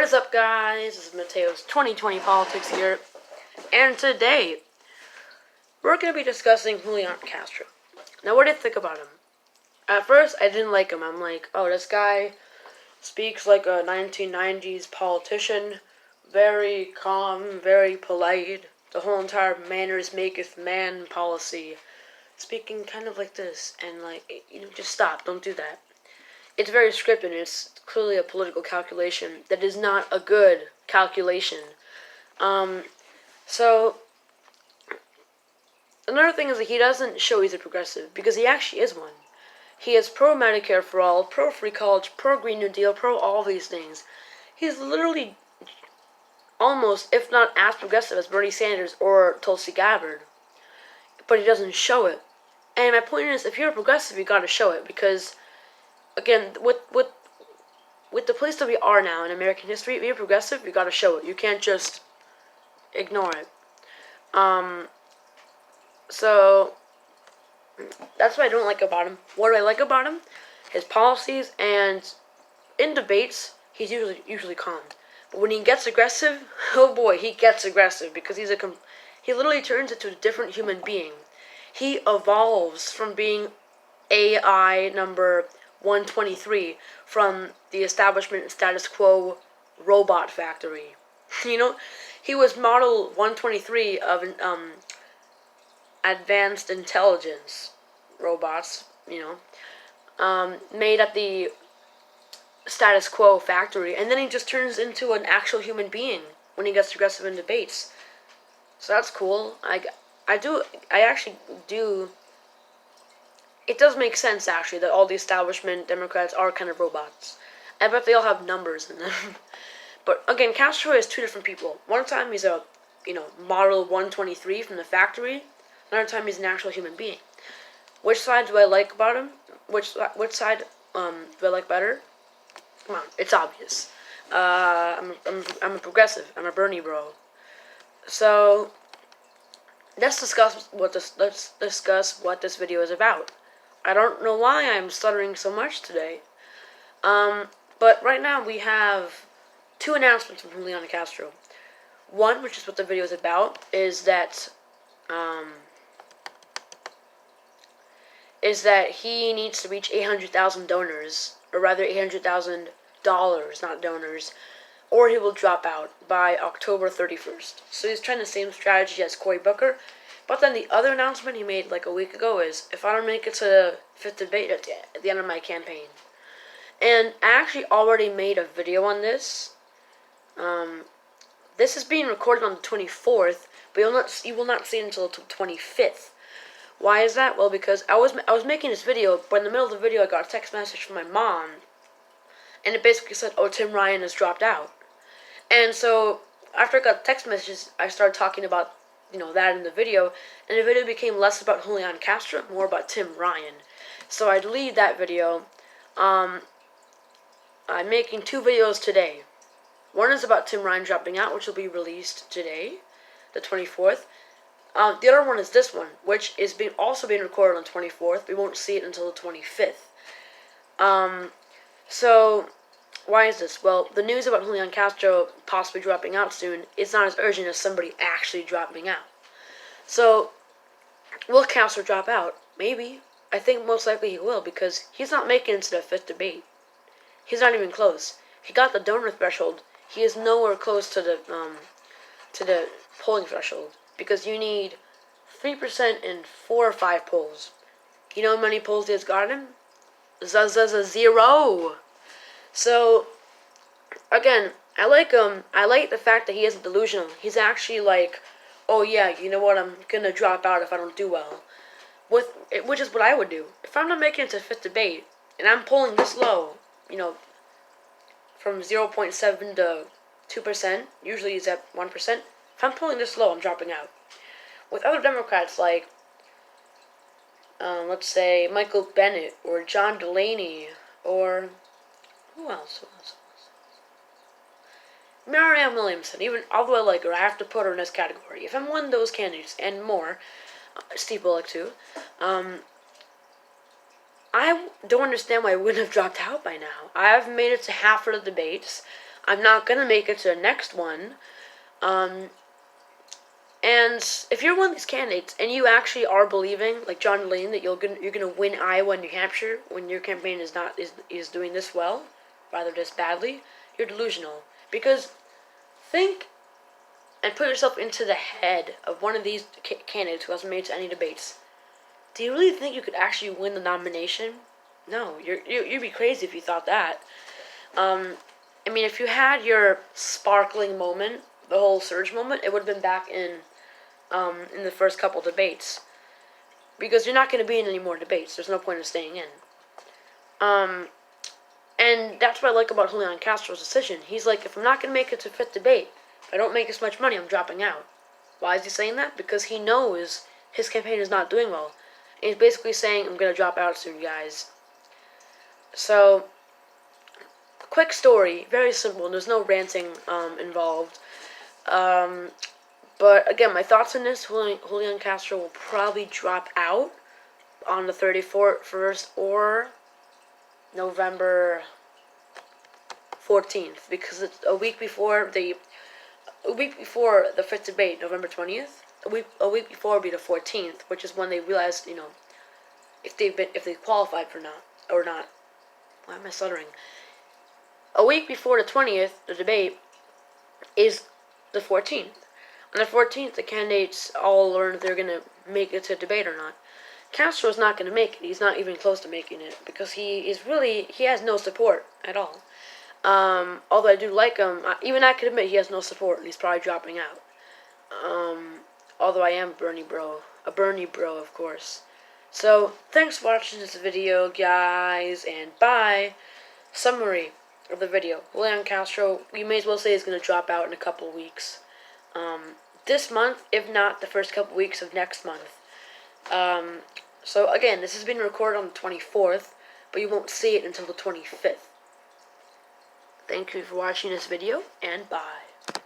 What is up, guys? This is Mateo's 2020 Politics here, and today we're going to be discussing Julian Castro. Now, what do you think about him? At first, I didn't like him. I'm like, oh, this guy speaks like a 1990s politician, very calm, very polite. The whole entire manners maketh man policy, speaking kind of like this, and just stop, don't do that. It's very scripted, and it's clearly a political calculation that is not a good calculation. So, another thing is that he doesn't show he's a progressive, because he actually is one. He is pro-Medicare for all, pro-free college, pro-Green New Deal, pro all these things. He's literally almost, if not as progressive as Bernie Sanders or Tulsi Gabbard. But he doesn't show it. And my point is, if you're a progressive, you gotta show it, because again, with the place that we are now in American history, if you're progressive, you gotta show it. You can't just ignore it. So that's what I don't like about him. What do I like about him? His policies, and in debates, he's usually calm. But when he gets aggressive, oh boy, he gets aggressive, because he literally turns into a different human being. He evolves from being AI number 123 from the establishment status quo robot factory. He was model 123 of advanced intelligence robots, made at the status quo factory, and then he just turns into an actual human being when he gets aggressive in debates. So that's cool. I actually do. It does make sense, actually, that all the establishment Democrats are kind of robots. I bet they all have numbers in them. But, again, Castro is two different people. One time he's a, model 123 from the factory. Another time he's an actual human being. Which side do I like about him? Which side do I like better? Come on, it's obvious. I'm a progressive. I'm a Bernie bro. So, let's discuss what this video is about. I don't know why I'm stuttering so much today. But right now we have two announcements from Julian Castro. One, which is what the video is about, is that he needs to reach 800,000 donors, or rather $800,000, not donors, or he will drop out by October 31st. So he's trying the same strategy as Cory Booker. But then the other announcement he made like a week ago is, if I don't make it to the 5th debate at the end of my campaign. And I actually already made a video on this. This is being recorded on the 24th, but you will not see it until the 25th. Why is that? Well, because I was making this video, but in the middle of the video I got a text message from my mom, and it basically said, oh, Tim Ryan has dropped out. And so, after I got text messages, I started talking about that in the video, and the video became less about Julian Castro, more about Tim Ryan. So I deleted that video. I'm making two videos today. One is about Tim Ryan dropping out, which will be released today, the 24th. The other one is this one, which is also being recorded on the 24th. We won't see it until the 25th. So, why is this? Well, the news about Julian Castro possibly dropping out soon is not as urgent as somebody actually dropping out. So, will Castro drop out? Maybe. I think most likely he will, because he's not making it to the 5th debate. He's not even close. He got the donor threshold. He is nowhere close to the polling threshold, because you need 3% in 4 or 5 polls. You know how many polls he has gotten? Zero. So, again, I like him. I like the fact that he isn't delusional. He's actually like, oh yeah, you know what, I'm gonna drop out if I don't do well. Which is what I would do. If I'm not making it to the 5th debate, and I'm polling this low, from 0.7 to 2%, usually he's at 1%. If I'm polling this low, I'm dropping out. With other Democrats like, let's say, Michael Bennet, or John Delaney, or Who else? Marianne Williamson. Even although I like her, I have to put her in this category. If I'm one of those candidates and more, Steve Bullock too, I don't understand why I wouldn't have dropped out by now. I've made it to half of the debates. I'm not gonna make it to the next one. And if you're one of these candidates and you actually are believing, like John Lane, that you're gonna win Iowa and New Hampshire when your campaign is doing this well, rather this badly, you're delusional. Because think and put yourself into the head of one of these candidates who hasn't made it to any debates. Do you really think you could actually win the nomination? No, you'd be crazy if you thought that. I mean, if you had your sparkling moment, the whole surge moment, it would have been back in the first couple debates, because you're not going to be in any more debates. There's no point in staying in. And that's what I like about Julian Castro's decision. He's like, if I'm not going to make it to fifth debate, if I don't make as much money, I'm dropping out. Why is he saying that? Because he knows his campaign is not doing well. And he's basically saying, I'm going to drop out soon, guys. So, quick story, very simple. There's no ranting involved. But again, my thoughts on this: Julian Castro will probably drop out on the 31st or November 14th, because it's a week before the fifth debate, November 20th. A week before would be the 14th, which is when they realized, if they qualified for not or not. Why am I stuttering? A week before the 20th, the debate is the 14th. On the 14th, the candidates all learn if they're going to make it to debate or not. Castro's not going to make it. He's not even close to making it, because he has no support at all. Although I do like him, even I could admit he has no support, and he's probably dropping out. Although I am a Bernie bro, of course. So, thanks for watching this video, guys, and bye. Summary of the video: Julian Castro, you may as well say, is going to drop out in a couple of weeks. This month, if not the first couple weeks of next month. So again, this has been recorded on the 24th, but you won't see it until the 25th. Thank you for watching this video, and bye.